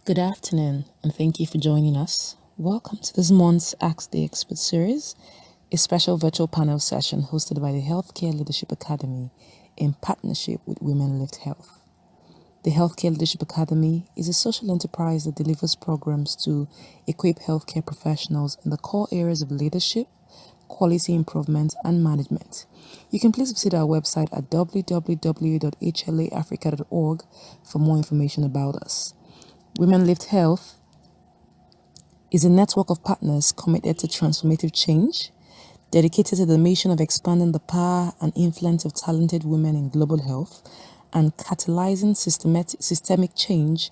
Good afternoon, and thank you for joining us. Welcome to this month's Ask the Expert series, a special virtual panel session hosted by the Healthcare Leadership Academy in partnership with WomenLift Health. The Healthcare Leadership Academy is a social enterprise that delivers programs to equip healthcare professionals in the core areas of leadership, quality improvement, and management. You can please visit our website at www.hlaafrica.org for more information about us. WomenLift Health is a network of partners committed to transformative change, dedicated to the mission of expanding the power and influence of talented women in global health and catalyzing systemic change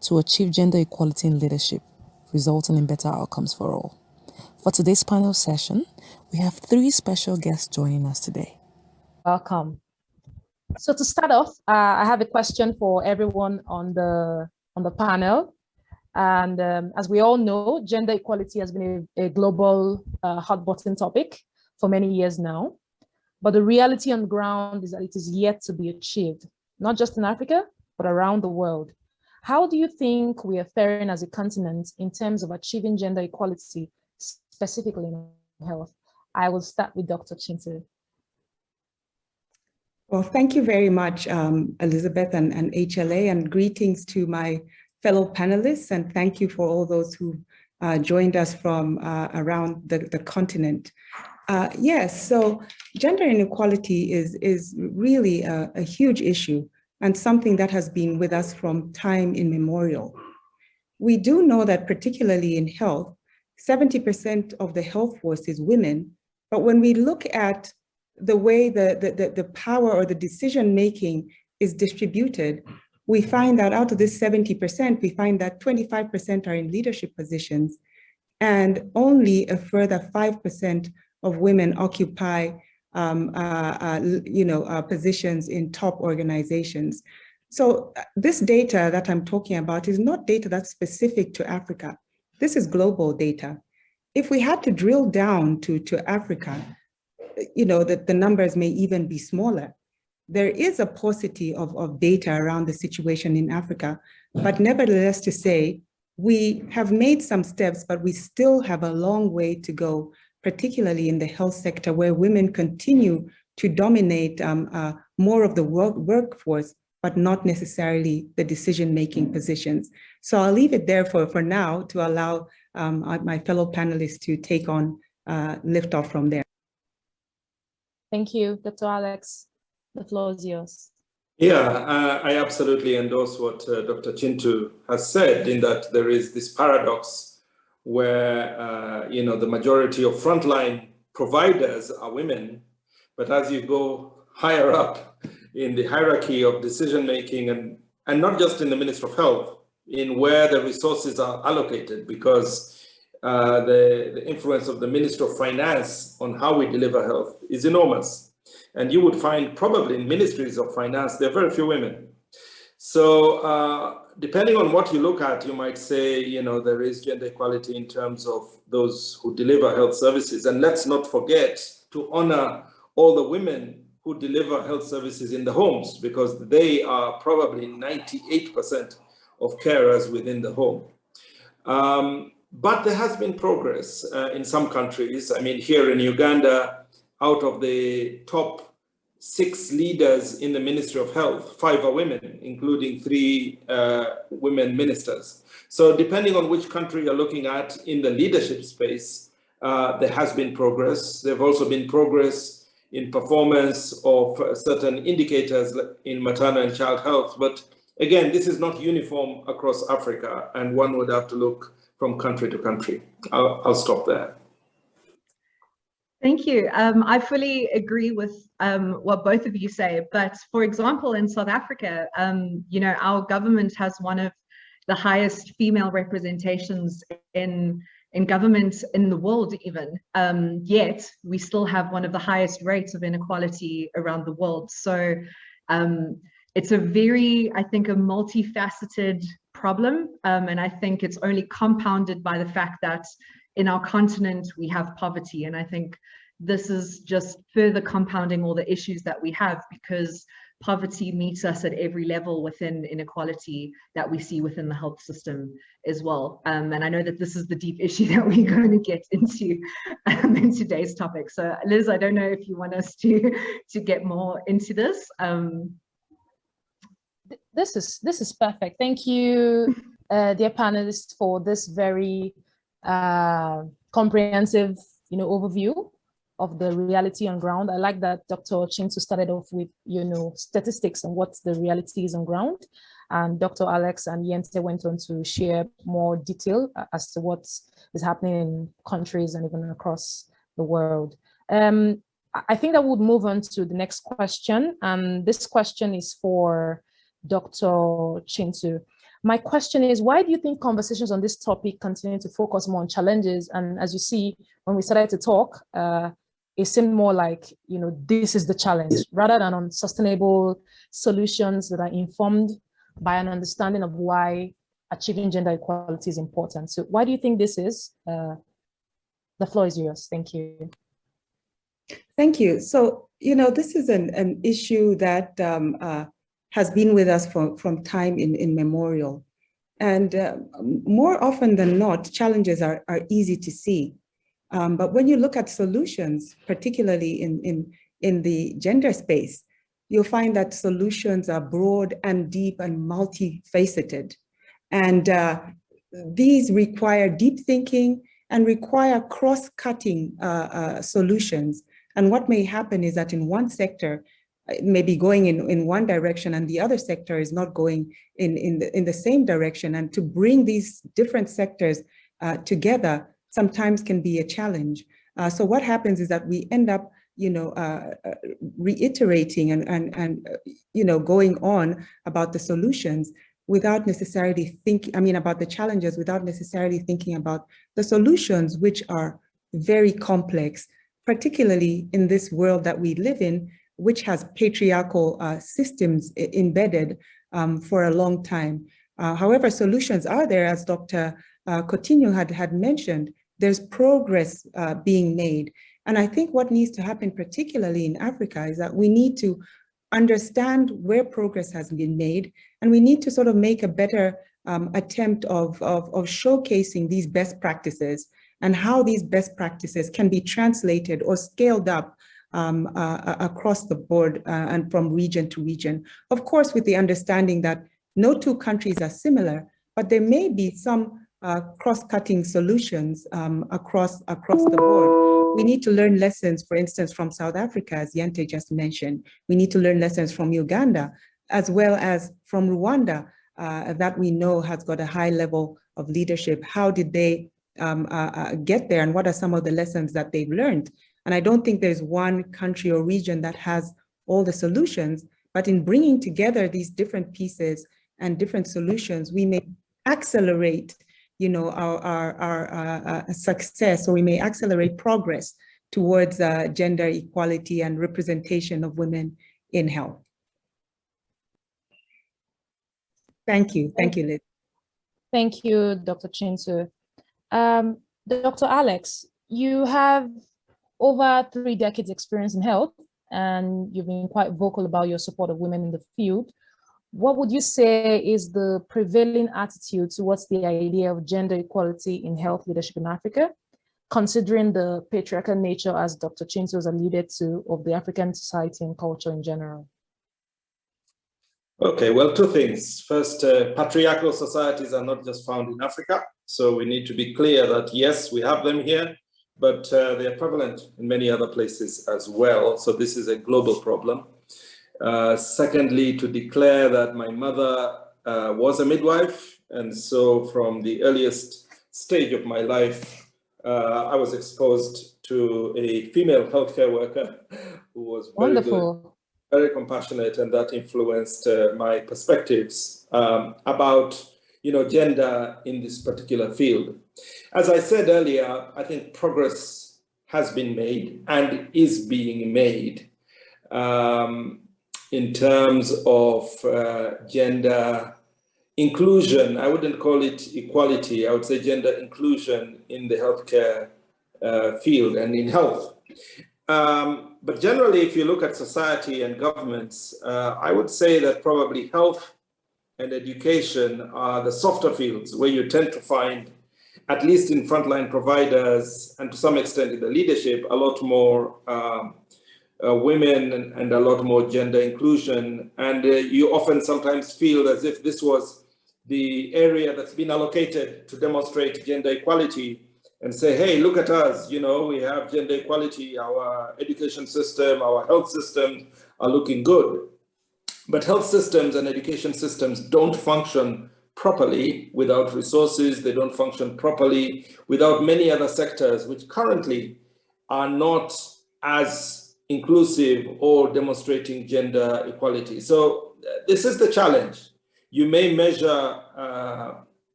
to achieve gender equality in leadership, resulting in better outcomes for all. For today's panel session, we have three special guests joining us today. Welcome. So to start off, I have a question for everyone on the panel. And as we all know, gender equality has been a global hot button topic for many years now. But the reality on the ground is that it is yet to be achieved, not just in Africa, but around the world. How do you think we are faring as a continent in terms of achieving gender equality, specifically in health? I will start with Dr. Chintu. Well, thank you very much, Elizabeth and HLA, and greetings to my fellow panelists, and thank you for all those who joined us from around the continent. Yes, so gender inequality is really a huge issue and something that has been with us from time immemorial. We do know that particularly in health, 70% of the health force is women, but when we look at the way the power or the decision-making is distributed, we find that out of this 70%, we find that 25% are in leadership positions, and only a further 5% of women occupy positions in top organizations. So this data that I'm talking about is not data that's specific to Africa. This is global data. If we had to drill down to Africa, the numbers may even be smaller. There is a paucity of data around the situation in Africa, but nevertheless to say, we have made some steps, but we still have a long way to go, particularly in the health sector, where women continue to dominate more of the workforce, but not necessarily the decision-making positions. So I'll leave it there for now to allow my fellow panelists to take on lift off from there. Thank you, Dr. Alex. The floor is yours. Yeah, I absolutely endorse what Dr. Chintu has said, in that there is this paradox where, the majority of frontline providers are women, but as you go higher up in the hierarchy of decision-making, and not just in the Ministry of Health, in where the resources are allocated, because the influence of the Ministry of Finance on how we deliver health is enormous. And you would find probably in ministries of finance, there are very few women. So depending on what you look at, you might say, there is gender equality in terms of those who deliver health services. And let's not forget to honor all the women who deliver health services in the homes, because they are probably 98% of carers within the home. But there has been progress in some countries. I mean, here in Uganda, out of the top 6 leaders in the Ministry of Health, 5 are women, including 3 women ministers. So depending on which country you're looking at in the leadership space, there has been progress. There have also been progress in performance of certain indicators in maternal and child health. But again, this is not uniform across Africa, and one would have to look from country to country. I'll stop there. Thank you. I fully agree with what both of you say. But for example, in South Africa, our government has one of the highest female representations in government in the world even. Yet we still have one of the highest rates of inequality around the world. So it's a a multifaceted problem. And I think it's only compounded by the fact that in our continent, we have poverty. And I think this is just further compounding all the issues that we have, because poverty meets us at every level within inequality that we see within the health system as well. And I know that this is the deep issue that we're going to get into in today's topic. So Liz, I don't know if you want us to get more into this. This is perfect. Thank you, dear panelists, for this very comprehensive, overview of the reality on ground. I like that Dr. Chintu started off with, statistics and what the reality is on ground. And Dr. Alex and Yente went on to share more detail as to what is happening in countries and even across the world. I think that would move on to the next question. And this question is for Dr. Chintu. My question is, why do you think conversations on this topic continue to focus more on challenges? And as you see, when we started to talk, it seemed more like, this is the challenge, rather than on sustainable solutions that are informed by an understanding of why achieving gender equality is important. So why do you think this is? The floor is yours. Thank you. Thank you. So, this is an issue that has been with us from time immemorial. And more often than not, challenges are easy to see. But when you look at solutions, particularly in the gender space, you'll find that solutions are broad and deep and multifaceted. And these require deep thinking and require cross-cutting solutions. And what may happen is that in one sector, it may be going in one direction and the other sector is not going in the same direction. And to bring these different sectors together sometimes can be a challenge. So what happens is that we end up, reiterating and going on about the solutions without necessarily about the challenges without necessarily thinking about the solutions, which are very complex, particularly in this world that we live in, which has patriarchal systems embedded for a long time. However, solutions are there, as Dr. Coutinho had mentioned. There's progress being made. And I think what needs to happen, particularly in Africa, is that we need to understand where progress has been made, and we need to sort of make a better attempt of showcasing these best practices and how these best practices can be translated or scaled up across the board and from region to region. Of course, with the understanding that no two countries are similar, but there may be some cross-cutting solutions across the board. We need to learn lessons, for instance, from South Africa, as Yente just mentioned. We need to learn lessons from Uganda, as well as from Rwanda, that we know has got a high level of leadership. How did they get there, and what are some of the lessons that they've learned? And I don't think there's one country or region that has all the solutions, but in bringing together these different pieces and different solutions, we may accelerate, our success, or we may accelerate progress towards gender equality and representation of women in health. Thank you. Thank you, Liz. Thank you, Dr. Chintu. Dr. Alex, you have over 3 decades experience in health, and you've been quite vocal about your support of women in the field. What would you say is the prevailing attitude towards the idea of gender equality in health leadership in Africa, considering the patriarchal nature, as Dr. Chintu has alluded to, of the African society and culture in general? Okay, well, 2 things. First, patriarchal societies are not just found in Africa. So we need to be clear that, yes, we have them here, but they are prevalent in many other places as well. So this is a global problem. Secondly, to declare that my mother was a midwife. And so from the earliest stage of my life, I was exposed to a female healthcare worker who was very Wonderful. Good, very compassionate, and that influenced my perspectives about gender in this particular field. As I said earlier, I think progress has been made and is being made in terms of gender inclusion. I wouldn't call it equality. I would say gender inclusion in the healthcare field and in health. But generally, if you look at society and governments, I would say that probably health and education are the softer fields where you tend to find, at least in frontline providers and to some extent in the leadership, a lot more women and a lot more gender inclusion. And you often sometimes feel as if this was the area that's been allocated to demonstrate gender equality and say, hey, look at us, you know, we have gender equality, our education system, our health systems are looking good. But health systems and education systems don't function properly without resources. They don't function properly without many other sectors which currently are not as inclusive or demonstrating gender equality. So this is the challenge. You may measure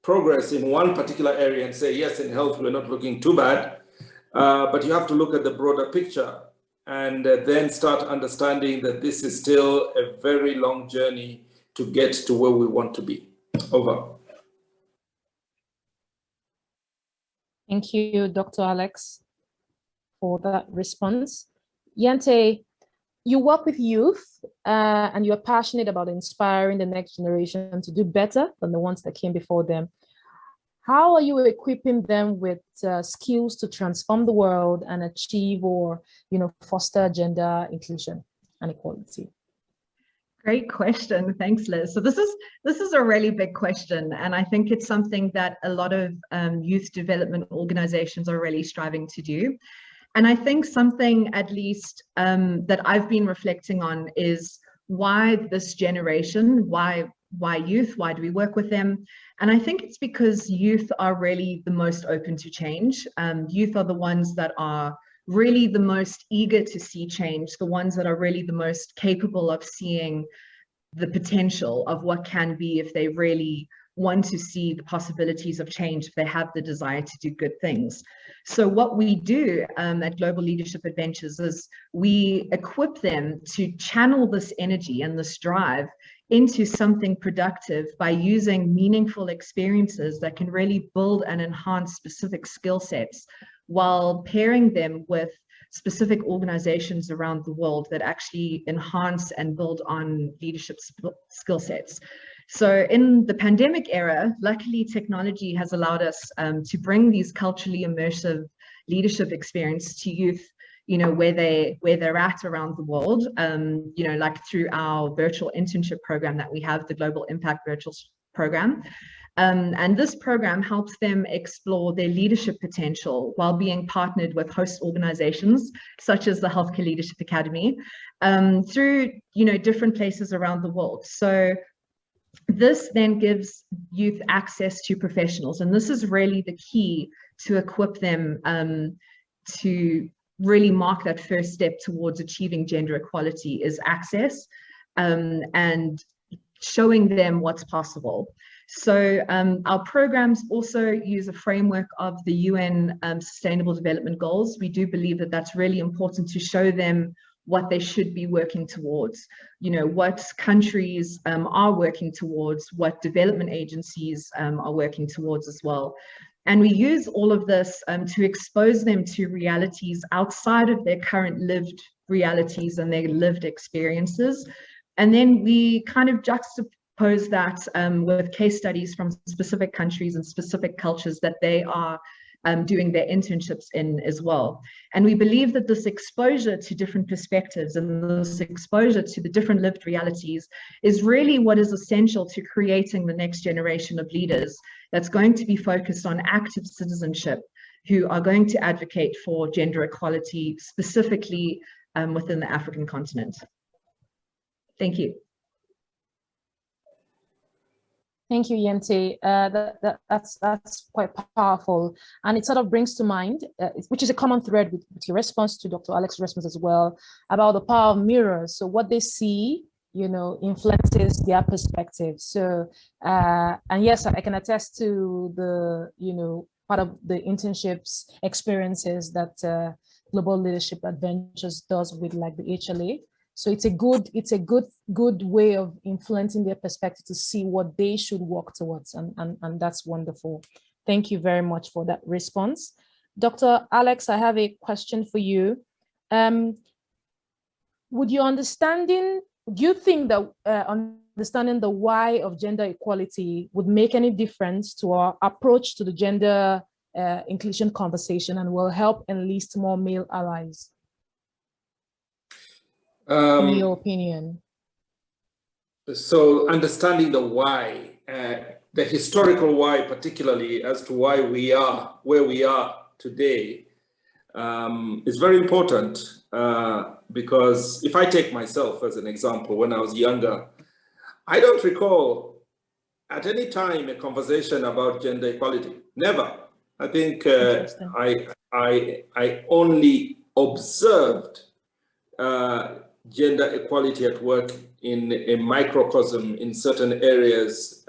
progress in one particular area and say, yes, in health, we're not looking too bad, but you have to look at the broader picture and then start understanding that this is still a very long journey to get to where we want to be. Over. Thank you, Dr. Alex, for that response. Yente, you work with youth and you're passionate about inspiring the next generation to do better than the ones that came before them. How are you equipping them with skills to transform the world and achieve or, you know, foster gender inclusion and equality? Great question. Thanks, Liz. So this is a really big question, and I think it's something that a lot of youth development organizations are really striving to do. And I think something, at least that I've been reflecting on, is why this generation, why youth, why do we work with them? And I think it's because youth are really the most open to change. Youth are the ones that are really the most eager to see change, the ones that are really the most capable of seeing the potential of what can be if they really want to see the possibilities of change, if they have the desire to do good things. So what we do at Global Leadership Adventures is we equip them to channel this energy and this drive into something productive by using meaningful experiences that can really build and enhance specific skill sets, while pairing them with specific organizations around the world that actually enhance and build on leadership skill sets. So in the pandemic era, luckily technology has allowed us to bring these culturally immersive leadership experience to youth, you know, where they're at around the world, you know, like through our virtual internship program that we have, the Global Impact Virtual Program. And this program helps them explore their leadership potential while being partnered with host organizations such as the Healthcare Leadership Academy through, you know, different places around the world. So this then gives youth access to professionals, and this is really the key to equip them to really mark that first step towards achieving gender equality, is access and showing them what's possible. So our programs also use a framework of the UN Sustainable Development Goals. We do believe that that's really important to show them what they should be working towards, you know, what countries are working towards, what development agencies are working towards as well. And we use all of this to expose them to realities outside of their current lived realities and their lived experiences. And then we kind of juxtapose that with case studies from specific countries and specific cultures that they are doing their internships in as well. And we believe that this exposure to different perspectives and this exposure to the different lived realities is really what is essential to creating the next generation of leaders that's going to be focused on active citizenship, who are going to advocate for gender equality specifically within the African continent. Thank you. Thank you, Yente. That's quite powerful. And it sort of brings to mind, which is a common thread with your response to Dr. Alex's response as well, about the power of mirrors. So what they see, you know, influences their perspective. So, and yes, I can attest to the, you know, part of the internships experiences that Global Leadership Adventures does with like the HLA. So it's a good way of influencing their perspective to see what they should work towards, and that's wonderful. Thank you very much for that response. Dr. Alex, I have a question for you. Do you think that understanding the why of gender equality would make any difference to our approach to the gender inclusion conversation and will help enlist more male allies? In your opinion? So understanding the why, the historical why, particularly as to why we are where we are today, is very important because if I take myself as an example, when I was younger, I don't recall at any time a conversation about gender equality. Never. I think I only observed gender equality at work in a microcosm in certain areas,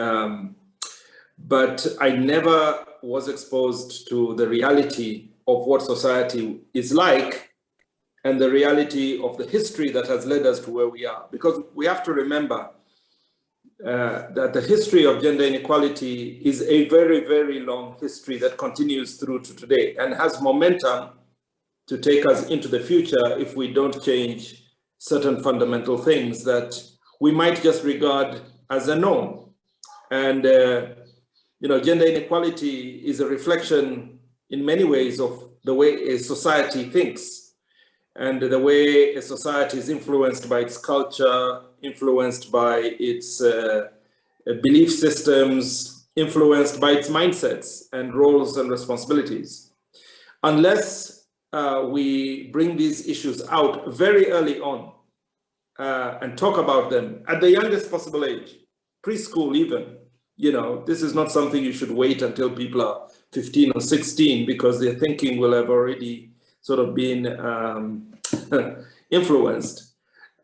but I never was exposed to the reality of what society is like and the reality of the history that has led us to where we are. Because we have to remember that the history of gender inequality is a very, very long history that continues through to today and has momentum to take us into the future if we don't change certain fundamental things that we might just regard as a norm. And gender inequality is a reflection in many ways of the way a society thinks and the way a society is influenced by its culture, influenced by its belief systems, influenced by its mindsets and roles and responsibilities. Unless we bring these issues out very early on and talk about them at the youngest possible age, preschool even, this is not something you should wait until people are 15 or 16 because their thinking will have already sort of been influenced.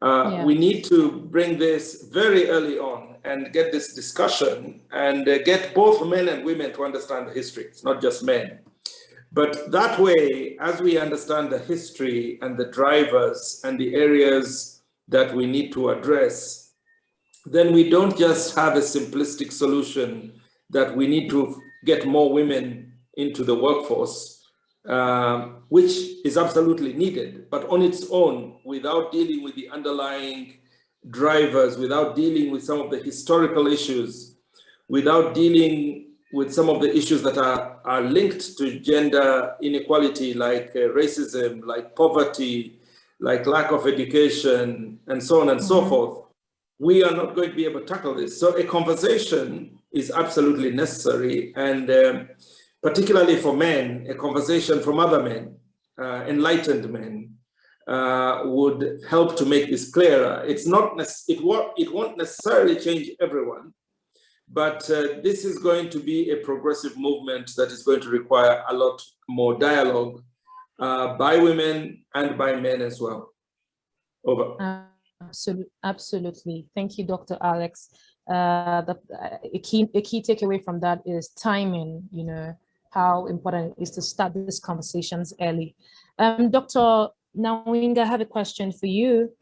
We need to bring this very early on and get this discussion and get both men and women to understand the history. It's not just men. But that way, as we understand the history and the drivers and the areas that we need to address, then we don't just have a simplistic solution that we need to get more women into the workforce, which is absolutely needed, but on its own, without dealing with the underlying drivers, without dealing with some of the historical issues, without dealing with some of the issues that are linked to gender inequality, like racism, like poverty, like lack of education, and so on and so forth, we are not going to be able to tackle this. So a conversation is absolutely necessary, and particularly for men, a conversation from other men, enlightened men, would help to make this clearer. It won't necessarily change everyone, but this is going to be a progressive movement that is going to require a lot more dialogue by women and by men as well. Over. Absolutely. Thank you, Dr. Alex. A key takeaway from that is timing, how important it is to start these conversations early. Dr. Nawinga, I have a question for you.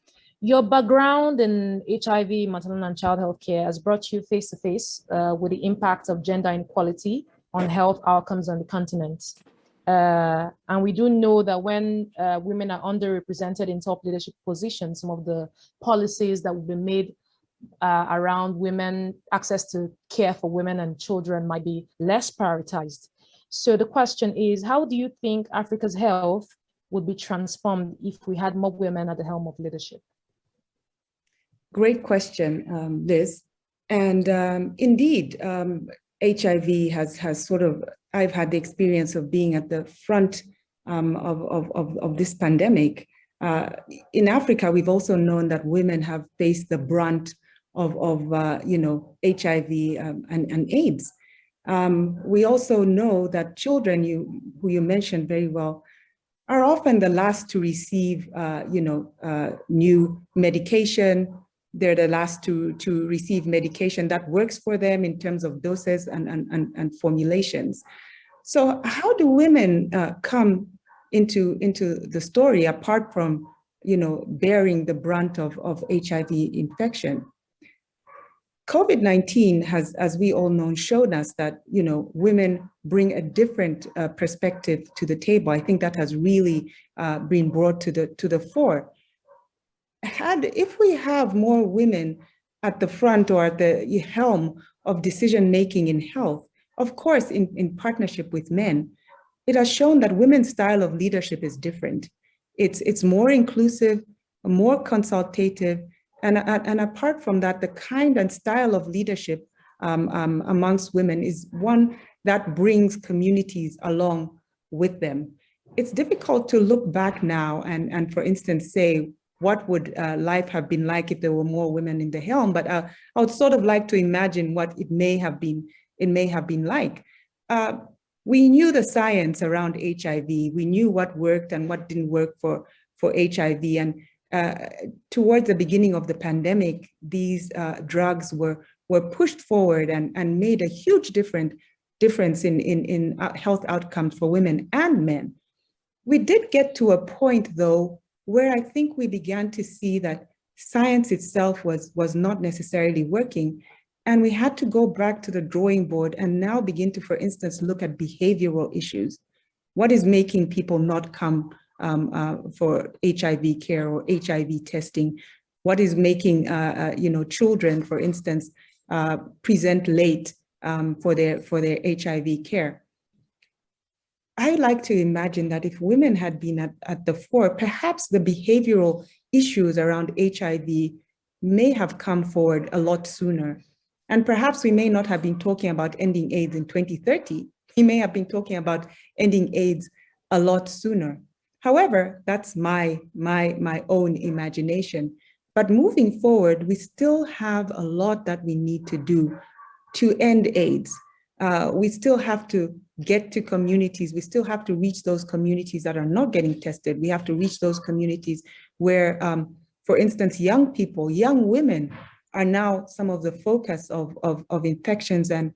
Your background in HIV, maternal and child health care has brought you face to face with the impact of gender inequality on health outcomes on the continent. And we do know that when women are underrepresented in top leadership positions, some of the policies that will be made around women, access to care for women and children might be less prioritized. So the question is, how do you think Africa's health would be transformed if we had more women at the helm of leadership? Great question, Liz. And indeed, HIV has sort of, I've had the experience of being at the front of this pandemic. In Africa, we've also known that women have faced the brunt of HIV and AIDS. We also know that children, who you mentioned very well, are often the last to receive new medication. They're the last to receive medication that works for them in terms of doses and formulations. So how do women come into the story apart from bearing the brunt of HIV infection? COVID-19 has, as we all know, shown us that, you know, women bring a different perspective to the table. I think that has really been brought to the fore. If we have more women at the front or at the helm of decision-making in health, of course, in partnership with men, it has shown that women's style of leadership is different. It's more inclusive, more consultative, and apart from that, the kind and style of leadership amongst women is one that brings communities along with them. It's difficult to look back now and for instance, say, what would life have been like if there were more women in the helm? But I would sort of like to imagine what it may have been like. We knew the science around HIV. We knew what worked and what didn't work for HIV. And towards the beginning of the pandemic, these drugs were pushed forward and made a huge difference in health outcomes for women and men. We did get to a point, though, where I think we began to see that science itself was not necessarily working. And we had to go back to the drawing board and now begin to, for instance, look at behavioral issues. What is making people not come for HIV care or HIV testing? What is making children, for instance, present late for their HIV care? I like to imagine that if women had been at the fore, perhaps the behavioral issues around HIV may have come forward a lot sooner. And perhaps we may not have been talking about ending AIDS in 2030. We may have been talking about ending AIDS a lot sooner. However, that's my own imagination. But moving forward, we still have a lot that we need to do to end AIDS. We still have to get to communities. We still have to reach those communities that are not getting tested. We have to reach those communities where, for instance, young people, young women are now some of the focus of infections, and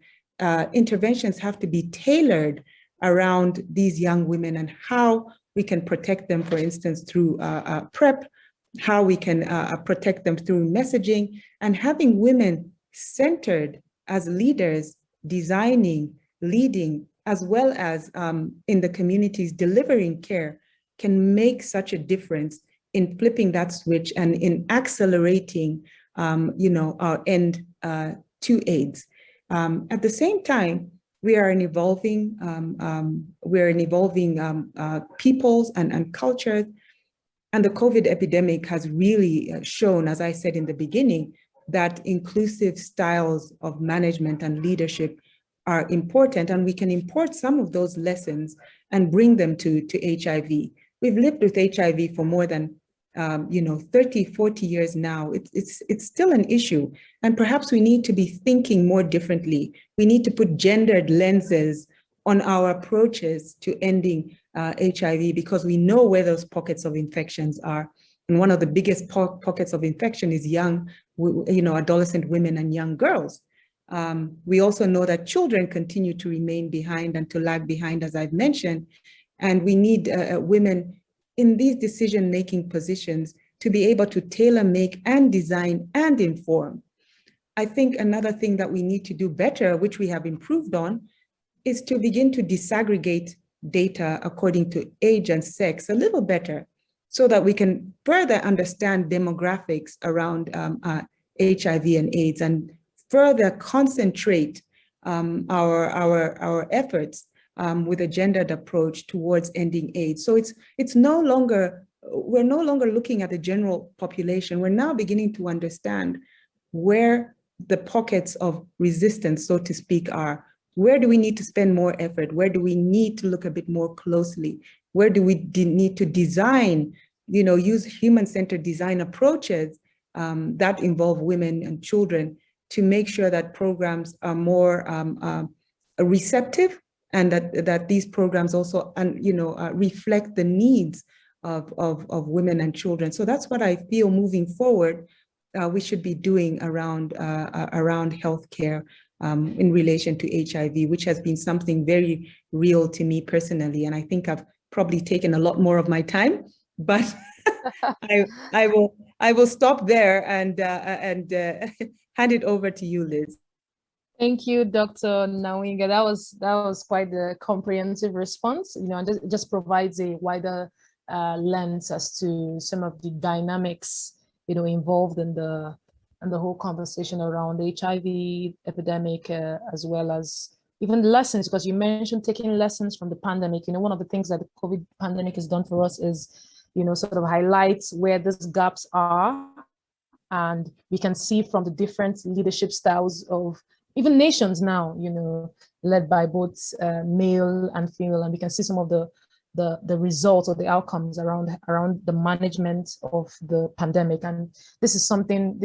interventions have to be tailored around these young women and how we can protect them, for instance, through PrEP, how we can protect them through messaging, and having women centered as leaders, designing, leading, as well as in the communities delivering care, can make such a difference in flipping that switch and in accelerating our end to AIDS. At the same time, we are an evolving peoples and cultures, and the COVID epidemic has really shown, as I said in the beginning, that inclusive styles of management and leadership are important, and we can import some of those lessons and bring them to HIV. We've lived with HIV for more than 30, 40 years now. It's still an issue, and perhaps we need to be thinking more differently. We need to put gendered lenses on our approaches to ending HIV, because we know where those pockets of infections are. And one of the biggest pockets of infection is young, adolescent women and young girls. We also know that children continue to remain behind and to lag behind, as I've mentioned, and we need women in these decision-making positions to be able to tailor make and design and inform. I think another thing that we need to do better, which we have improved on, is to begin to disaggregate data according to age and sex a little better, so that we can further understand demographics around HIV and AIDS and further concentrate our efforts with a gendered approach towards ending AIDS. So we're no longer looking at the general population. We're now beginning to understand where the pockets of resistance, so to speak, are. Where do we need to spend more effort? Where do we need to look a bit more closely? Where do we need to design, use human-centered design approaches that involve women and children to make sure that programs are more receptive, and that these programs also reflect the needs of women and children. So that's what I feel moving forward we should be doing around healthcare in relation to HIV, which has been something very real to me personally. And I think I've probably taken a lot more of my time, but I will stop there and hand it over to you, Liz. Thank you, Dr. Nawinga. That was quite a comprehensive response. You know, and it just provides a wider lens as to some of the dynamics, you know, involved in the whole conversation around the HIV epidemic, as well as even lessons, because you mentioned taking lessons from the pandemic. You know, one of the things that the COVID pandemic has done for us is, you know, sort of highlights where these gaps are, and we can see from the different leadership styles of even nations now, you know, led by both male and female, and we can see some of the results or the outcomes around the management of the pandemic. And this is something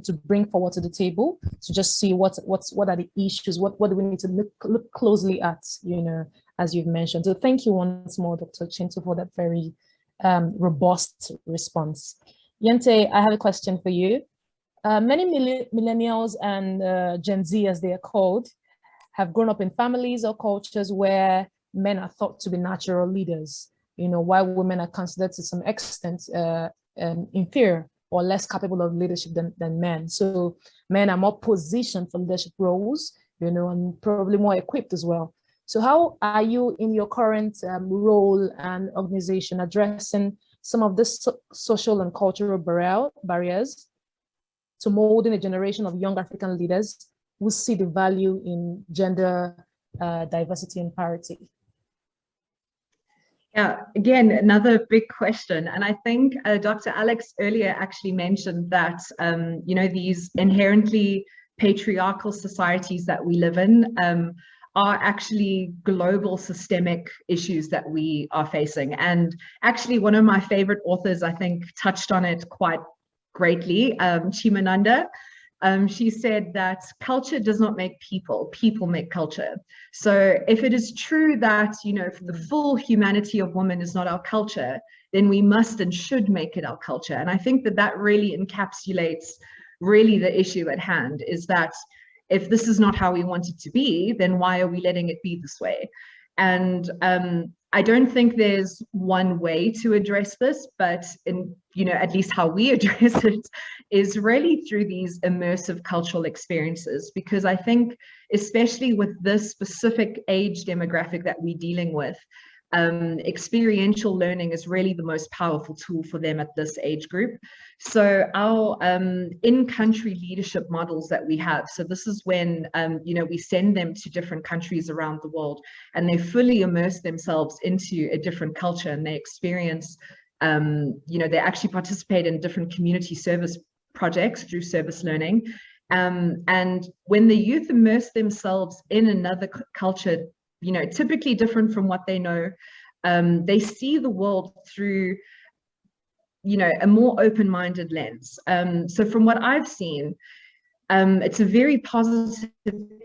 to bring forward to the table, to just see what are the issues, what do we need to look closely at, you know, as you've mentioned. So thank you once more, Dr. Chintu, for that very robust response. Yente, I have a question for you. Many millennials and Gen Z, as they are called, have grown up in families or cultures where men are thought to be natural leaders, you know, while women are considered to some extent inferior or less capable of leadership than men. So men are more positioned for leadership roles, you know, and probably more equipped as well. So how are you in your current role and organization addressing some of this social and cultural barriers to molding a generation of young African leaders who see the value in gender diversity and parity? Yeah, again, another big question. And I think Dr. Alex earlier actually mentioned that, you know, these inherently patriarchal societies that we live in are actually global systemic issues that we are facing. And actually, one of my favorite authors, I think, touched on it quite greatly, Chimamanda. She said that culture does not make people, people make culture. So if it is true that, you know, if the full humanity of woman is not our culture, then we must and should make it our culture. And I think that that really encapsulates really the issue at hand, is that if this is not how we want it to be, then why are we letting it be this way? And I don't think there's one way to address this, but in, you know, at least how we address it is really through these immersive cultural experiences, because I think, especially with this specific age demographic that we're dealing with, experiential learning is really the most powerful tool for them at this age group. So our in-country leadership models that we have, so this is when, you know, we send them to different countries around the world and they fully immerse themselves into a different culture, and they experience, you know, they actually participate in different community service projects through service learning. And when the youth immerse themselves in another culture, you know, typically different from what they know, they see the world through, you know, a more open-minded lens. So from what I've seen, it's a very positive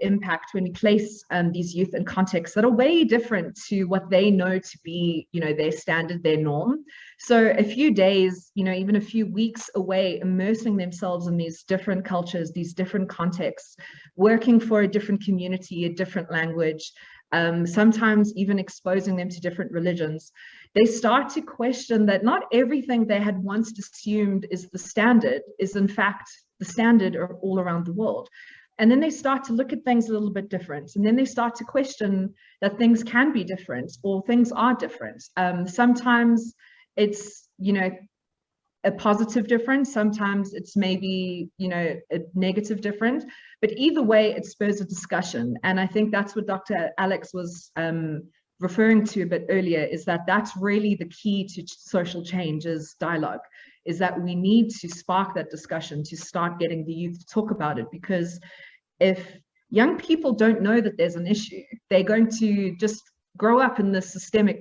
impact when we place these youth in contexts that are way different to what they know to be, you know, their standard, their norm. So a few days, you know, even a few weeks away, immersing themselves in these different cultures, these different contexts, working for a different community, a different language, sometimes even exposing them to different religions, they start to question that not everything they had once assumed is the standard is in fact the standard all around the world. And then they start to look at things a little bit different. And then they start to question that things can be different or things are different. Sometimes it's, you know, a positive difference. Sometimes it's maybe, you know, a negative difference, but either way, it spurs a discussion. And I think that's what Dr. Alex was referring to a bit earlier, is that that's really the key to social change, is dialogue, is that we need to spark that discussion to start getting the youth to talk about it. Because if young people don't know that there's an issue, they're going to just grow up in this systemic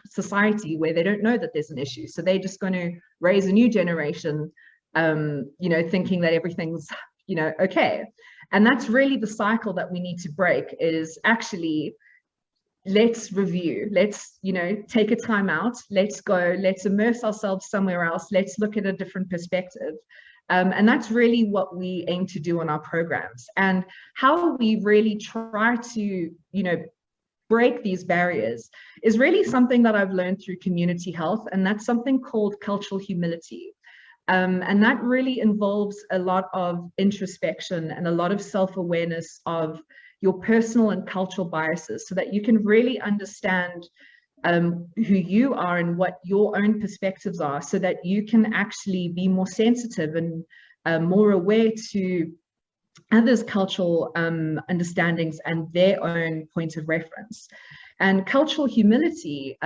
society where they don't know that there's an issue. So they're just going to raise a new generation, you know, thinking that everything's, you know, okay. And that's really the cycle that we need to break, is actually, let's review, let's, you know, take a time out, let's go, let's immerse ourselves somewhere else, let's look at a different perspective. And that's really what we aim to do on our programs. And how we really try to, you know, break these barriers is really something that I've learned through community health, and that's something called cultural humility. And that really involves a lot of introspection and a lot of self-awareness of your personal and cultural biases, so that you can really understand who you are and what your own perspectives are, so that you can actually be more sensitive and more aware to others' cultural understandings and their own point of reference. And cultural humility,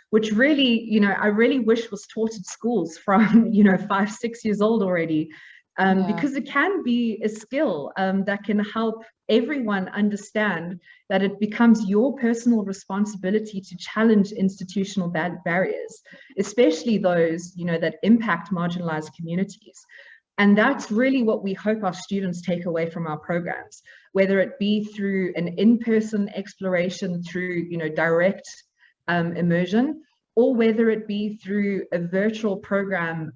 which really, I really wish was taught at schools from, 5, 6 years old already, because it can be a skill that can help everyone understand that it becomes your personal responsibility to challenge institutional barriers, especially those, that impact marginalized communities. And that's really what we hope our students take away from our programs, whether it be through an in-person exploration through, direct immersion, or whether it be through a virtual program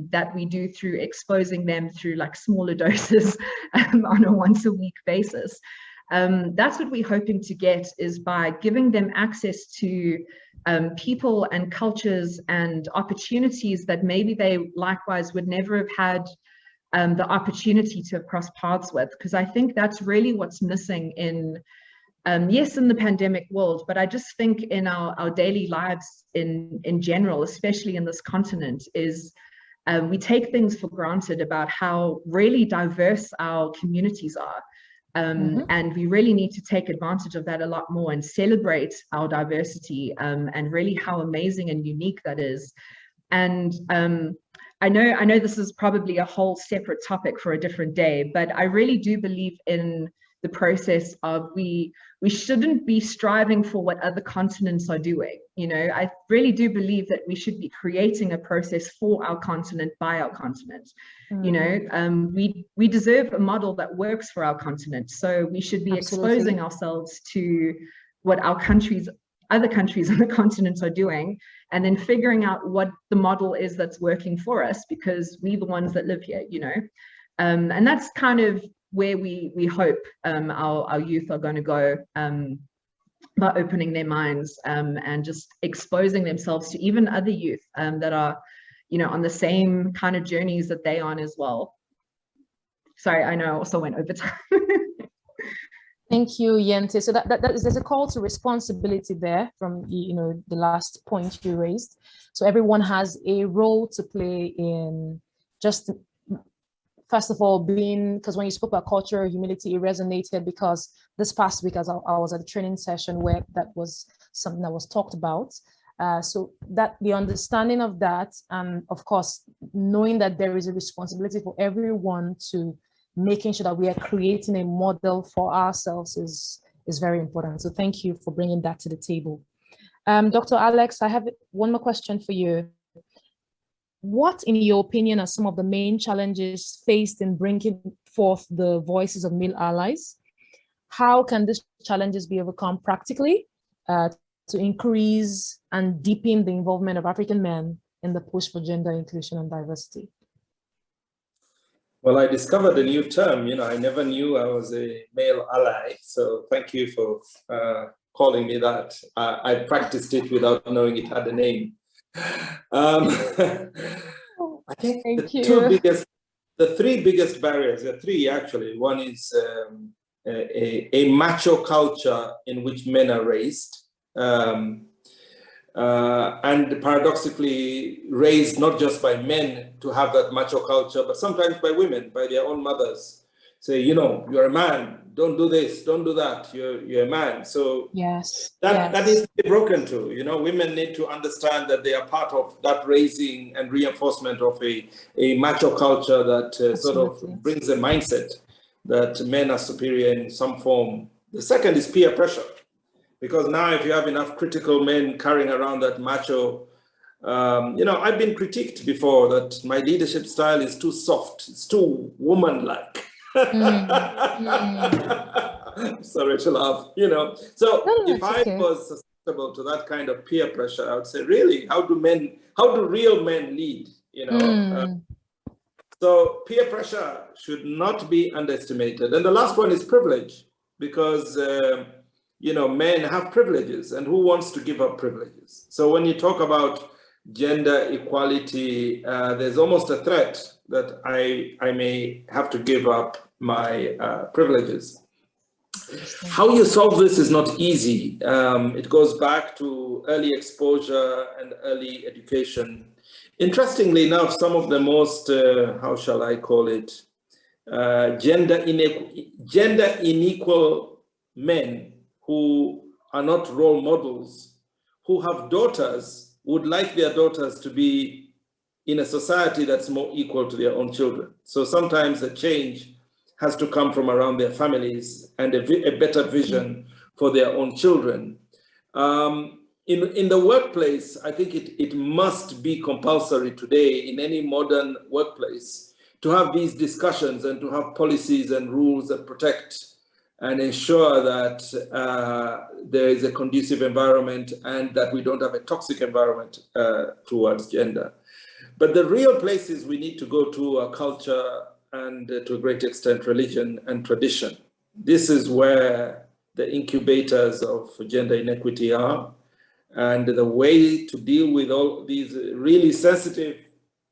that we do through exposing them through like smaller doses on a once-a-week basis. That's what we're hoping to get, is by giving them access to people and cultures and opportunities that maybe they likewise would never have had the opportunity to have crossed paths with. Because I think that's really what's missing in, yes, in the pandemic world, but I just think in our daily lives in general, especially in this continent, is we take things for granted about how really diverse our communities are. And we really need to take advantage of that a lot more and celebrate our diversity and really how amazing and unique that is. And I know this is probably a whole separate topic for a different day, but I really do believe in the process of we shouldn't be striving for what other continents are doing. I really do believe that we should be creating a process for our continent, by our continent. We deserve a model that works for our continent. So we should be exposing ourselves to what other countries on the continent are doing, and then figuring out what the model is that's working for us, because we're the ones that live here, and that's kind of where we hope our youth are going to go by opening their minds and just exposing themselves to even other youth that are, on the same kind of journeys that they are on as well. Sorry, I know I also went over time. Thank you, Yente. So there's a call to responsibility there from the last point you raised. So everyone has a role to play in just, first of all, because when you spoke about cultural humility, it resonated because this past week, as I was at a training session where that was something that was talked about. So that the understanding of that, and of course, knowing that there is a responsibility for everyone to making sure that we are creating a model for ourselves is very important. So thank you for bringing that to the table. Dr. Alex, I have one more question for you. What, in your opinion, are some of the main challenges faced in bringing forth the voices of male allies? How can these challenges be overcome practically to increase and deepen the involvement of African men in the push for gender inclusion and diversity? Well, I discovered a new term. I never knew I was a male ally. So thank you for calling me that. I practiced it without knowing it had a name. I think the three biggest barriers, there are three actually. One is a macho culture in which men are raised. And paradoxically raised not just by men to have that macho culture, but sometimes by women, by their own mothers. Say, you're a man, don't do this, don't do that, you're a man. So that needs to be broken too. Women need to understand that they are part of that raising and reinforcement of a macho culture that sort of brings a mindset that men are superior in some form. The second is peer pressure. Because now if you have enough critical men carrying around that macho, I've been critiqued before that my leadership style is too soft, it's too woman-like. Sorry to laugh, So if I was susceptible to that kind of peer pressure, I would say, really, how do real men lead, So peer pressure should not be underestimated. And the last one is privilege, because men have privileges, and who wants to give up privileges? So when you talk about gender equality, there's almost a threat that I may have to give up my privileges. How you solve this is not easy. It goes back to early exposure and early education. Interestingly enough, some of the most, how shall I call it, gender unequal men who are not role models, who have daughters, would like their daughters to be in a society that's more equal to their own children. So sometimes the change has to come from around their families and a better vision for their own children. In the workplace, I think it must be compulsory today in any modern workplace to have these discussions and to have policies and rules that protect and ensure that there is a conducive environment and that we don't have a toxic environment towards gender. But the real places we need to go to are culture and to a great extent religion and tradition. This is where the incubators of gender inequity are. And the way to deal with all these really sensitive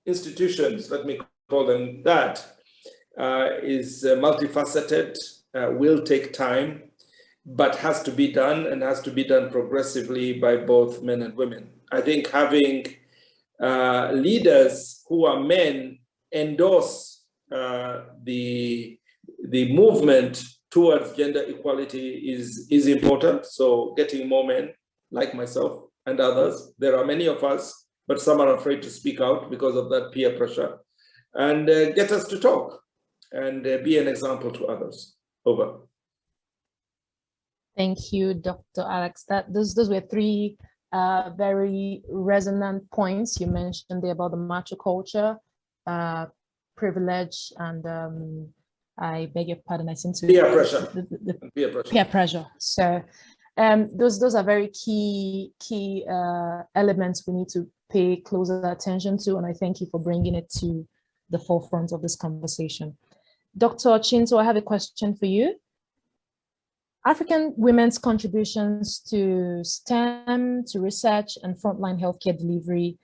institutions, let me call them that, is multifaceted, will take time, but has to be done and has to be done progressively by both men and women. I think having leaders who are men endorse the movement towards gender equality is important. So getting more men like myself and others, there are many of us, but some are afraid to speak out because of that peer pressure, and get us to talk and be an example to others. Over. Thank you, Dr. Alex. Those were three very resonant points you mentioned there about the macho culture, privilege, and I beg your pardon, I seem to peer pressure. Peer pressure. So those are very key elements we need to pay closer attention to, and I thank you for bringing it to the forefront of this conversation. Dr. Chinto, I have a question for you. African women's contributions to STEM, to research and frontline healthcare delivery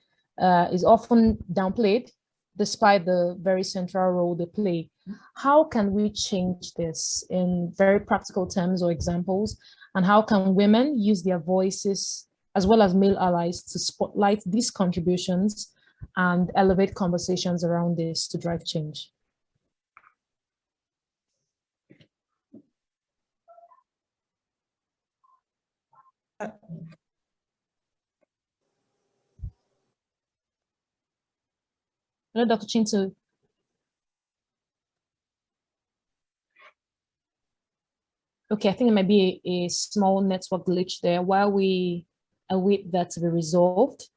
is often downplayed, despite the very central role they play. How can we change this in very practical terms or examples? And how can women use their voices, as well as male allies, to spotlight these contributions and elevate conversations around this to drive change? Hello, Dr. Chinto. Okay, I think it might be a small network glitch there while we await that to be resolved.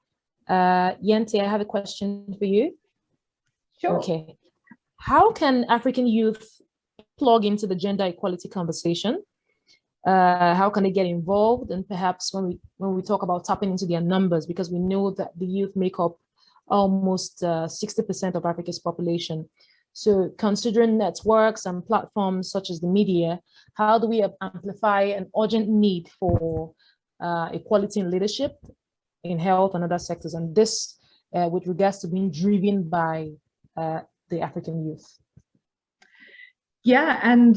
Yente, I have a question for you. Sure. Okay. How can African youth plug into the gender equality conversation? How can they get involved? And perhaps when we talk about tapping into their numbers, because we know that the youth make up almost 60% of Africa's population. So considering networks and platforms such as the media, how do we amplify an urgent need for equality in leadership, in health and other sectors? And this with regards to being driven by the African youth. Yeah, and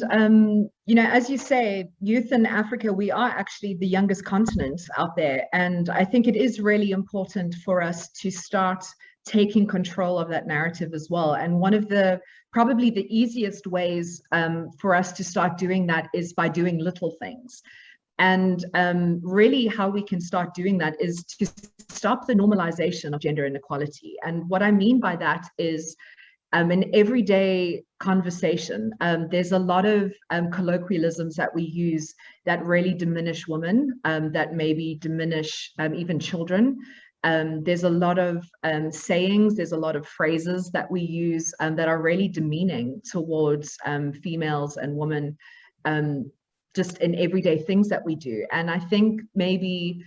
you know, as you say, youth in Africa, we are actually the youngest continent out there. And I think it is really important for us to start taking control of that narrative as well. And one of the probably the easiest ways for us to start doing that is by doing little things. And really how we can start doing that is to stop the normalization of gender inequality. And what I mean by that is in everyday conversation, there's a lot of colloquialisms that we use that really diminish women, that maybe diminish even children. There's a lot of sayings, there's a lot of phrases that we use that are really demeaning towards females and women, just in everyday things that we do. And I think maybe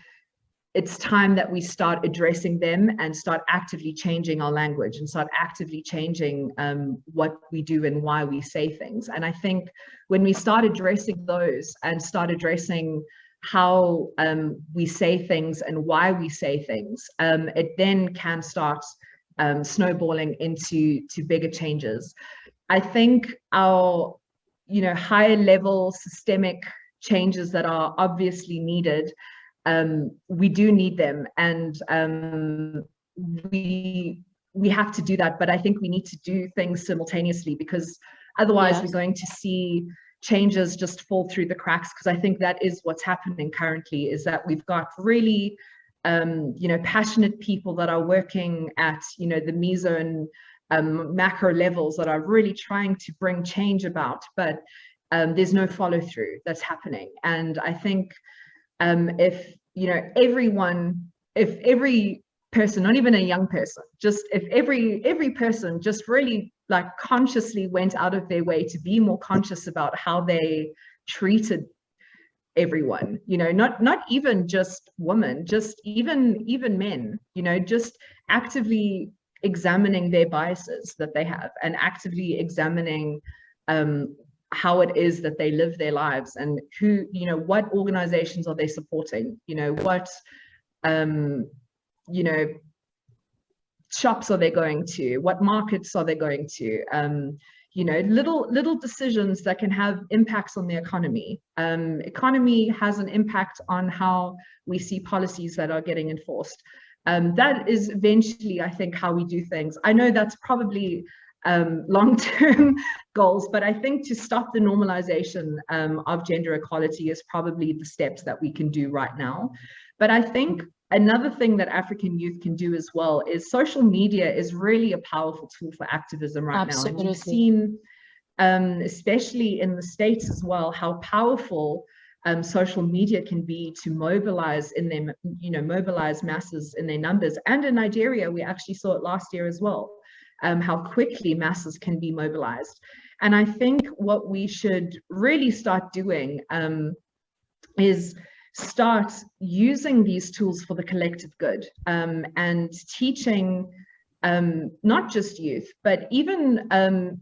it's time that we start addressing them and start actively changing our language and start actively changing what we do and why we say things. And I think when we start addressing those and start addressing how we say things and why we say things, it then can start snowballing into bigger changes. I think our, higher level systemic changes that are obviously needed, we do need them, and we have to do that. But I think we need to do things simultaneously, because otherwise we're going to see changes just fall through the cracks. Because I think that is what's happening currently, is that we've got really passionate people that are working at the meso and macro levels that are really trying to bring change about, but there's no follow through that's happening. And I think if every person, not even a young person, just if every person just really like consciously went out of their way to be more conscious about how they treated everyone, not even just women, just even men, just actively examining their biases that they have, and actively examining how it is that they live their lives, and who, what organizations are they supporting, what shops are they going to, what markets are they going to, little decisions that can have impacts on the economy. Economy has an impact on how we see policies that are getting enforced. That is eventually, I think, how we do things. I know that's probably long-term goals, but I think to stop the normalization of gender equality is probably the steps that we can do right now. But I think another thing that African youth can do as well is social media is really a powerful tool for activism right now. And we've seen, especially in the States as well, how powerful social media can be to mobilize in them, mobilize masses in their numbers. And in Nigeria, we actually saw it last year as well, how quickly masses can be mobilized. And I think what we should really start doing is start using these tools for the collective good, and teaching not just youth, but even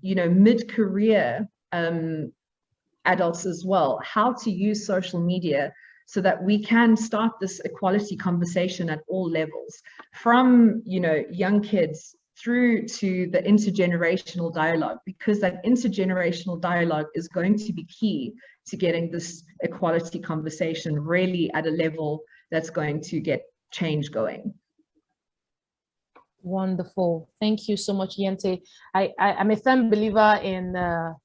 mid-career adults as well, how to use social media so that we can start this equality conversation at all levels, from young kids through to the intergenerational dialogue, because that intergenerational dialogue is going to be key to getting this equality conversation really at a level that's going to get change going. Wonderful. Thank you so much, Yente. I'm a firm believer in the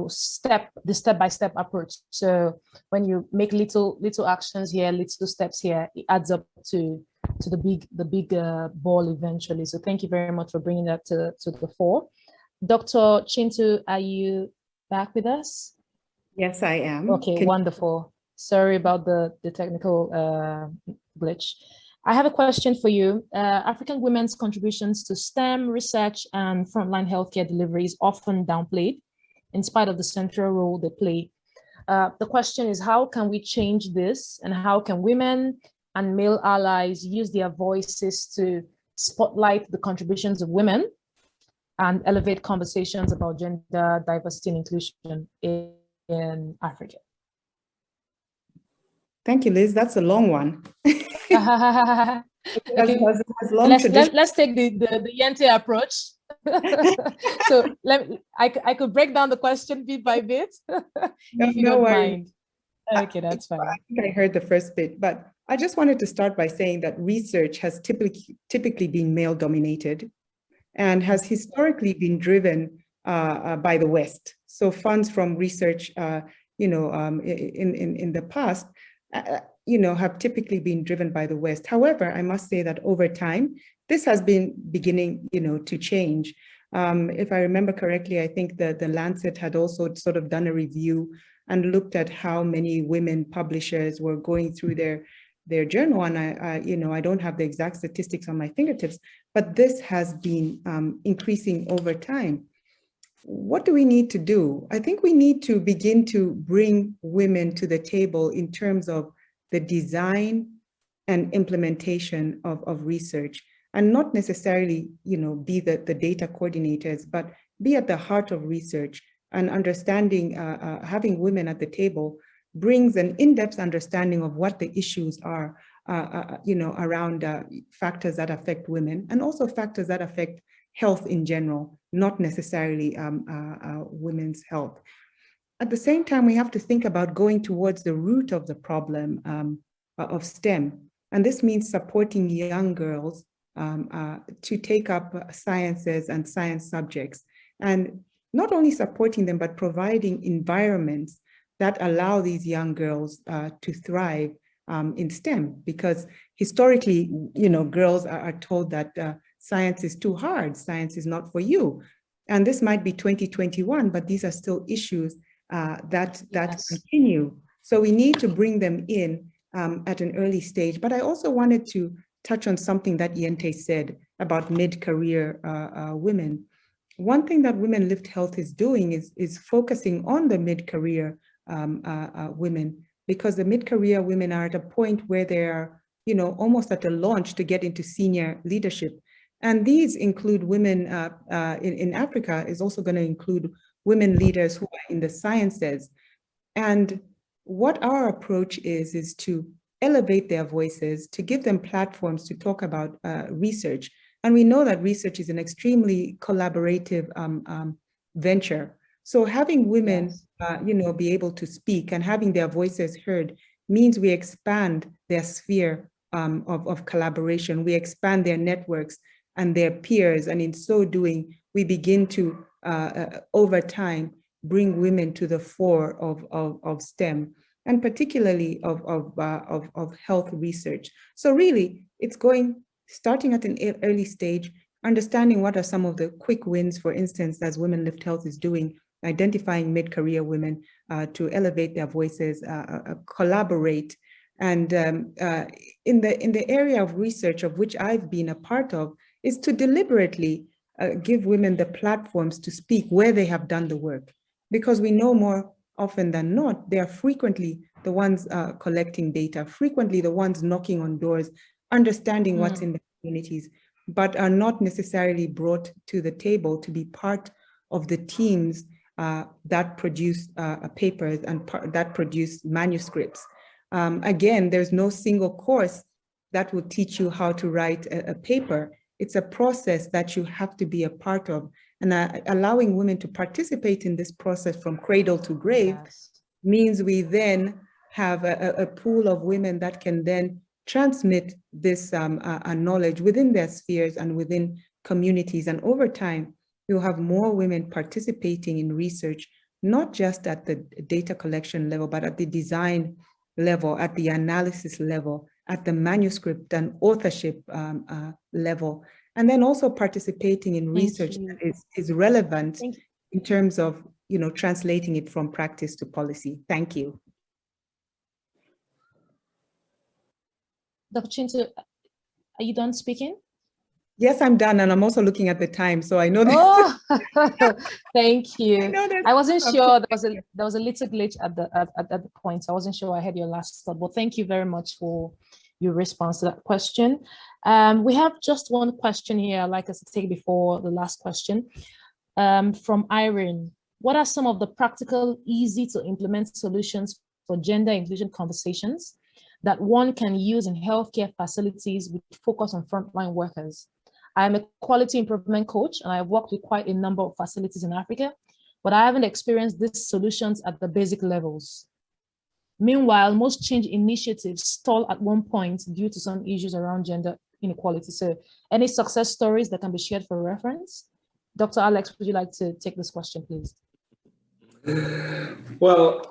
step-by-step approach. So when you make little actions here, little steps here, it adds up to the big ball eventually. So thank you very much for bringing that to the fore. Dr. Chintu, are you back with us? Yes, I am. Okay, wonderful. Sorry about the technical glitch. I have a question for you. African women's contributions to STEM research and frontline healthcare delivery is often downplayed, in spite of the central role they play. The question is, how can we change this, and how can women and male allies use their voices to spotlight the contributions of women and elevate conversations about gender diversity and inclusion in Africa? Thank you, Liz. That's a long one. Okay. Let's take the Yente approach. So I could break down the question bit by bit, if you don't mind. Okay, that's fine. I think I heard the first bit, but I just wanted to start by saying that research has typically been male dominated and has historically been driven by the West. So funds from research, in the past, have typically been driven by the West. However, I must say that over time, this has been beginning, to change. If I remember correctly, I think that the Lancet had also sort of done a review and looked at how many women publishers were going through their journal. And I don't have the exact statistics on my fingertips, but this has been increasing over time. What do we need to do? I think we need to begin to bring women to the table in terms of the design and implementation of research, and not necessarily, be the data coordinators, but be at the heart of research and understanding, having women at the table brings an in-depth understanding of what the issues are, around factors that affect women and also factors that affect health in general, not necessarily women's health. At the same time, we have to think about going towards the root of the problem of STEM. And this means supporting young girls to take up sciences and science subjects. And not only supporting them, but providing environments that allow these young girls to thrive in STEM. Because historically, girls are told that science is too hard, science is not for you. And this might be 2021, but these are still issues that Yes. continue. So we need to bring them in at an early stage. But I also wanted to touch on something that Yente said about mid-career women. One thing that WomenLift Health is doing is focusing on the mid-career women, because the mid-career women are at a point where they are, almost at a launch to get into senior leadership. And these include women in Africa, is also going to include women leaders who are in the sciences. And what our approach is to elevate their voices, to give them platforms to talk about research. And we know that research is an extremely collaborative venture. So having women, Yes. be able to speak and having their voices heard means we expand their sphere of collaboration. We expand their networks and their peers. And in so doing, we begin to, over time, bring women to the fore of STEM, and particularly of health research. So really, it's starting at an early stage, understanding what are some of the quick wins, for instance, as WomenLift Health is doing, identifying mid-career women to elevate their voices, collaborate. And in the area of research of which I've been a part of, is to deliberately give women the platforms to speak where they have done the work. Because we know more often than not, they are frequently the ones collecting data, frequently the ones knocking on doors, understanding what's in the communities, but are not necessarily brought to the table to be part of the teams that produce papers and that produce manuscripts. Again, there's no single course that will teach you how to write a paper. It's a process that you have to be a part of. And allowing women to participate in this process from cradle to grave means we then have a pool of women that can then transmit this knowledge within their spheres and within communities. And over time, you'll have more women participating in research, not just at the data collection level, but at the design level, at the analysis level, at the manuscript and authorship level, and then also participating in research that is relevant in terms of translating it from practice to policy. Thank you. Dr. Chintu, are you done speaking? Yes, I'm done, and I'm also looking at the time, so I know that. Oh, thank you. I wasn't sure. There was a little glitch at the point. So I wasn't sure I had your last thought, but thank you very much for your response to that question. We have just one question here I'd like us to take before the last question from Irene. What are some of the practical, easy to implement solutions for gender inclusion conversations that one can use in healthcare facilities with focus on frontline workers? I'm a quality improvement coach, and I've worked with quite a number of facilities in Africa, but I haven't experienced these solutions at the basic levels. Meanwhile, most change initiatives stall at one point due to some issues around gender inequality. So any success stories that can be shared for reference? Dr. Alex, would you like to take this question, please? Well,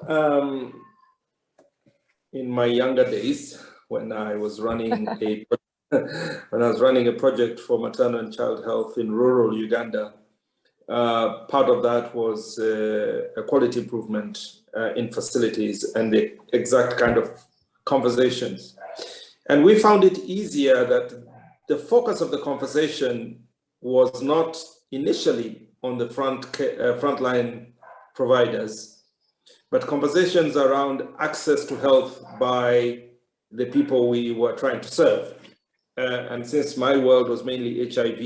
in my younger days, when I was running a project for maternal and child health in rural Uganda, part of that was a quality improvement in facilities and the exact kind of conversations. And we found it easier that the focus of the conversation was not initially on the frontline providers, but conversations around access to health by the people we were trying to serve. And since my world was mainly HIV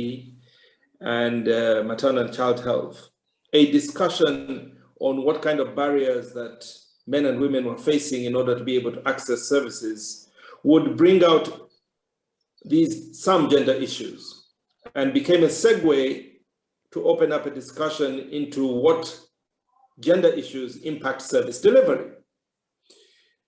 and maternal and child health, a discussion on what kind of barriers that men and women were facing in order to be able to access services would bring out some gender issues, and became a segue to open up a discussion into what gender issues impact service delivery.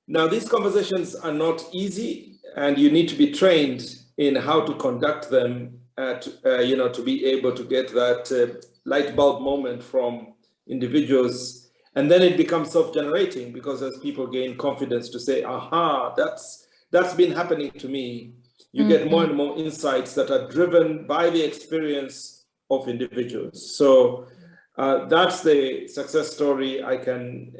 Now, these conversations are not easy, and you need to be trained in how to conduct them to be able to get that light bulb moment from individuals. And then it becomes self-generating, because as people gain confidence to say, aha, that's been happening to me, you get more and more insights that are driven by the experience of individuals. So that's the success story I can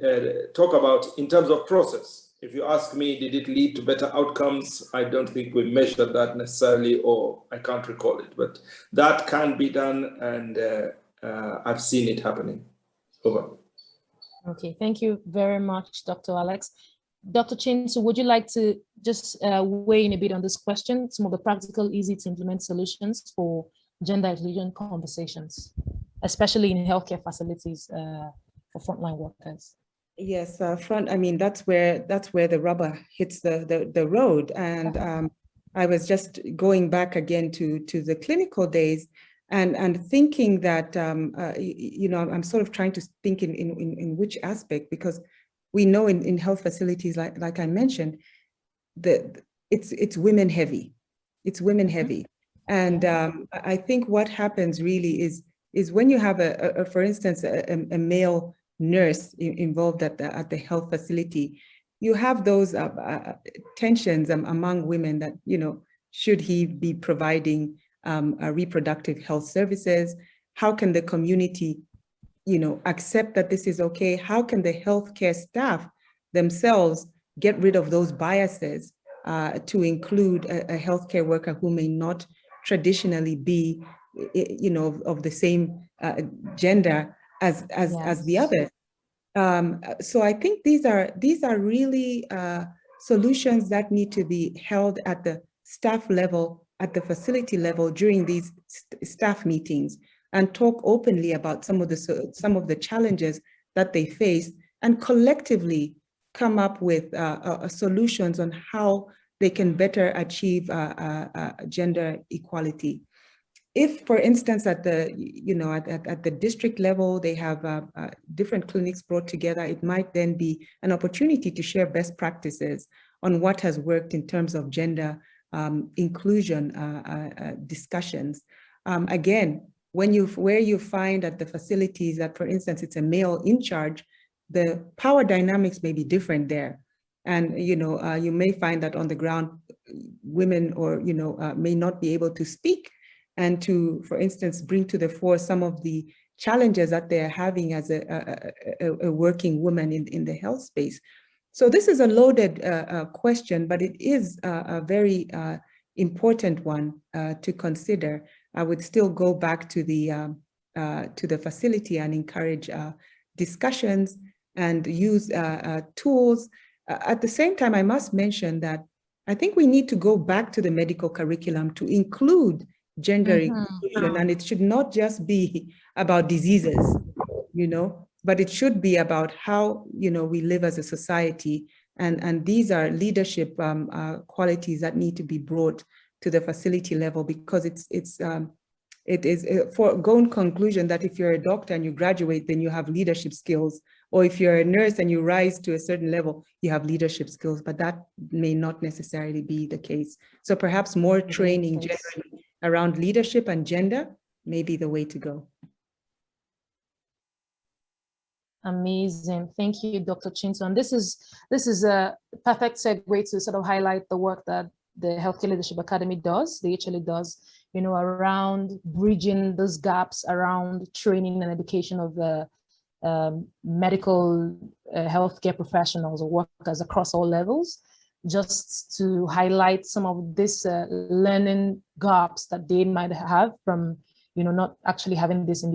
talk about in terms of process. If you ask me, did it lead to better outcomes? I don't think we measured that necessarily, or I can't recall it, but that can be done, and I've seen it happening. Over. Okay, thank you very much, Dr. Alex. Dr. Chintu, would you like to just weigh in a bit on this question, some of the practical, easy to implement solutions for gender inclusion conversations, especially in healthcare facilities for frontline workers? Yes, I mean, that's where the rubber hits the road. And I was just going back again to the clinical days and thinking that, I'm sort of trying to think in which aspect, because we know in health facilities, like I mentioned, that it's women heavy. It's women heavy. And I think what happens really is when you have for instance, a male nurse involved at the health facility, you have those tensions among women that, should he be providing reproductive health services? How can the community, accept that this is okay? How can the healthcare staff themselves get rid of those biases to include a healthcare worker who may not traditionally be, of the same gender as the other? So I think these are really solutions that need to be held at the staff level, at the facility level during these staff meetings, and talk openly about some of the challenges that they face, and collectively come up with solutions on how they can better achieve gender equality. If, for instance, at the district level, they have different clinics brought together, it might then be an opportunity to share best practices on what has worked in terms of gender inclusion discussions. Again, where you find at the facilities that, for instance, it's a male in charge, the power dynamics may be different there. And, you may find that on the ground, women may not be able to speak and to, for instance, bring to the fore some of the challenges that they're having as a working woman in the health space. So this is a loaded question, but it is a very important one to consider. I would still go back to the facility and encourage discussions and use tools. At the same time, I must mention that I think we need to go back to the medical curriculum to include gender inclusion, and it should not just be about diseases, but it should be about how, we live as a society. And these are leadership qualities that need to be brought to the facility level, because it is a foregone conclusion that if you're a doctor and you graduate, then you have leadership skills. Or if you're a nurse and you rise to a certain level, you have leadership skills, but that may not necessarily be the case. So perhaps more training generally around leadership and gender may be the way to go. Amazing. Thank you, Dr. Chintu. This is a perfect segue to sort of highlight the work that the Healthcare Leadership Academy does, the HLA does, around bridging those gaps around training and education of the medical healthcare professionals or workers across all levels, just to highlight some of this learning gaps that they might have from, not actually having this in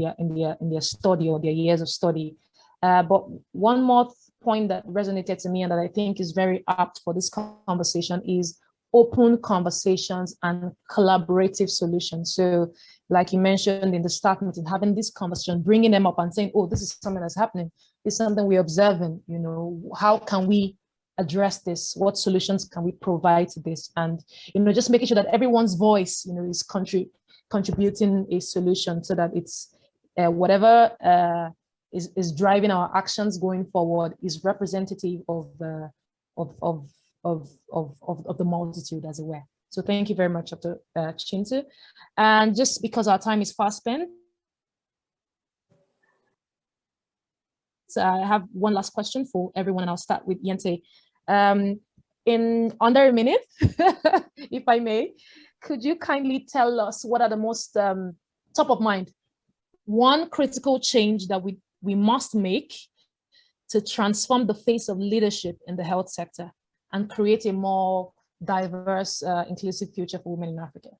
their study or their years of study. But one more point that resonated to me and that I think is very apt for this conversation is open conversations and collaborative solutions. So like you mentioned in the start meeting, having this conversation, bringing them up and saying, oh, this is something that's happening. is something we're observing. You know, how can we address this? What solutions can we provide to this? And, you know, just making sure that everyone's voice, you know, is contributing a solution so that it's whatever is driving our actions going forward is representative of the multitude, as it were. So thank you very much, Dr. Chintu. And just because our time is fast spent, so I have one last question for everyone, and I'll start with Yente. In under a minute, if I may, could you kindly tell us what are the most top of mind, one critical change that we must make to transform the face of leadership in the health sector and create a more diverse, inclusive future for women in Africa?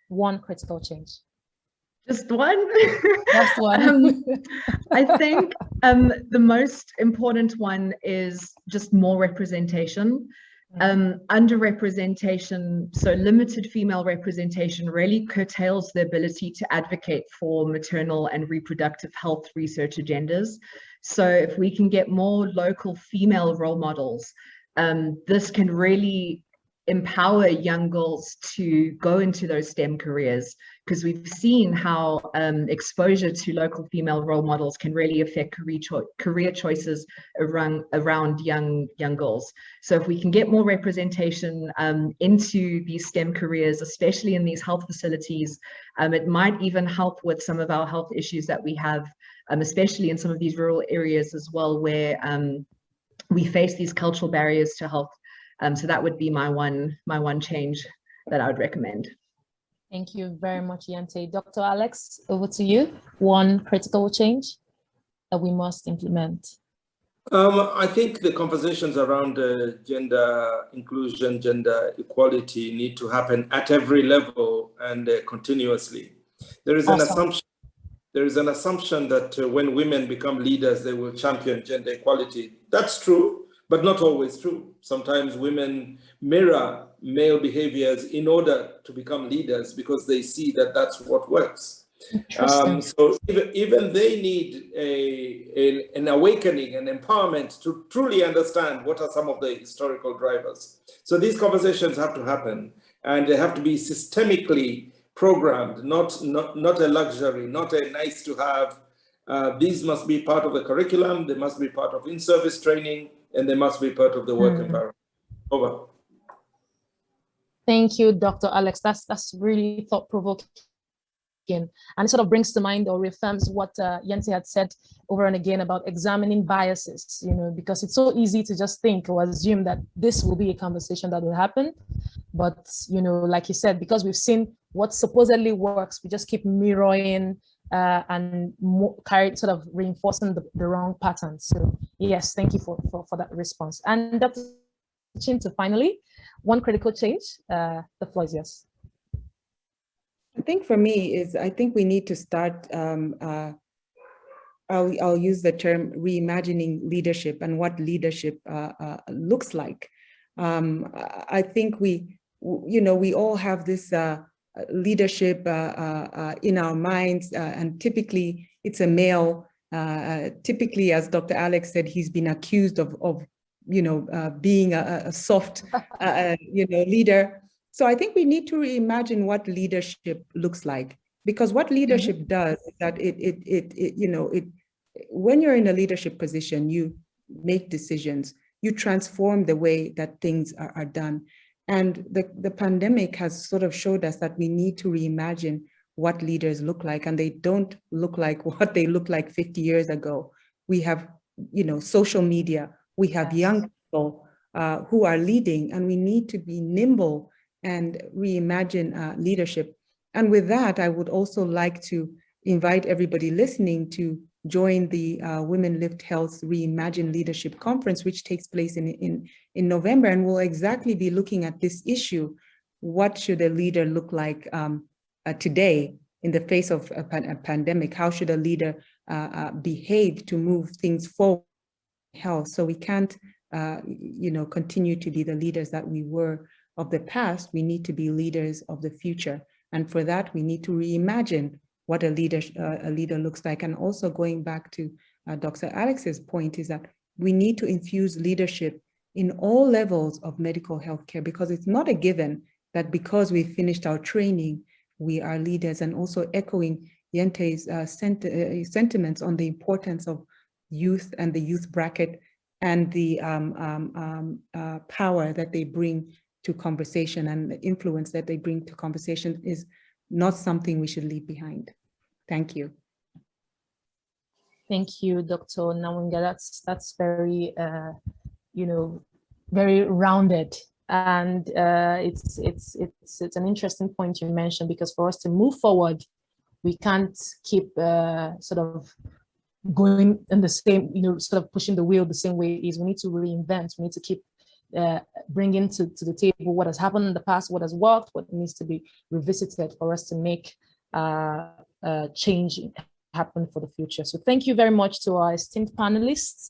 One critical change. Just one? Just one. I think the most important one is just more representation. Underrepresentation, so limited female representation, really curtails the ability to advocate for maternal and reproductive health research agendas. So if we can get more local female role models, this can really empower young girls to go into those STEM careers, because we've seen how exposure to local female role models can really affect career choices around young girls. So if we can get more representation into these STEM careers, especially in these health facilities, it might even help with some of our health issues that we have, especially in some of these rural areas as well, where we face these cultural barriers to health. So that would be my one change that I would recommend. Thank you very much, Yente. Dr. Alex, over to you. One critical change that we must implement. I think the conversations around gender inclusion, gender equality need to happen at every level and continuously. There is an assumption. There is an assumption that when women become leaders, they will champion gender equality. That's true, but not always true. Sometimes women mirror male behaviors in order to become leaders because they see that that's what works. So even they need an awakening, an empowerment to truly understand what are some of the historical drivers. So these conversations have to happen, and they have to be systemically programmed, not a luxury, not a nice to have. These must be part of the curriculum, they must be part of in-service training, and they must be part of the work environment. Over. Thank you, Dr. Alex. That's really thought-provoking. And it sort of brings to mind or reaffirms what Yente had said over and again about examining biases, you know, because it's so easy to just think or assume that this will be a conversation that will happen. But, you know, like you said, because we've seen what supposedly works, we just keep mirroring and sort of reinforcing the wrong patterns. So yes, thank you for that response. And Dr. Chintu, finally, one critical change, the floor is yours. I think for me is, I think we need to start, I'll use the term reimagining leadership and what leadership looks like. I think we all have this leadership in our minds, and typically it's a male. Typically, as Dr. Alex said, he's been accused of being a soft, leader. So I think we need to reimagine what leadership looks like, because what leadership does is that when you're in a leadership position, you make decisions, you transform the way that things are done. And the pandemic has sort of showed us that we need to reimagine what leaders look like, and they don't look like what they looked like 50 years ago. We have, social media, we have young people who are leading, and we need to be nimble and reimagine leadership. And with that, I would also like to invite everybody listening to join the WomenLift Health Reimagining Leadership Conference, which takes place in November, and we'll exactly be looking at this issue. What should a leader look like today in the face of a pandemic? How should a leader behave to move things forward in health? So we can't, continue to be the leaders that we were of the past. We need to be leaders of the future. And for that, we need to reimagine what a leader looks like. And also going back to Dr. Alex's point is that we need to infuse leadership in all levels of medical healthcare, because it's not a given that because we finished our training, we are leaders. And also echoing Yente's sentiments on the importance of youth and the youth bracket and the power that they bring to conversation and the influence that they bring to conversation is not something we should leave behind. Thank you. Thank you, Dr. Nawinga. That's very, very rounded, and it's an interesting point you mentioned, because for us to move forward, we can't keep sort of going in the same, sort of pushing the wheel the same way it is. We need to reinvent. We need to keep bringing to the table what has happened in the past, what has worked, what needs to be revisited for us to make change happen for the future. So thank you very much to our esteemed panelists.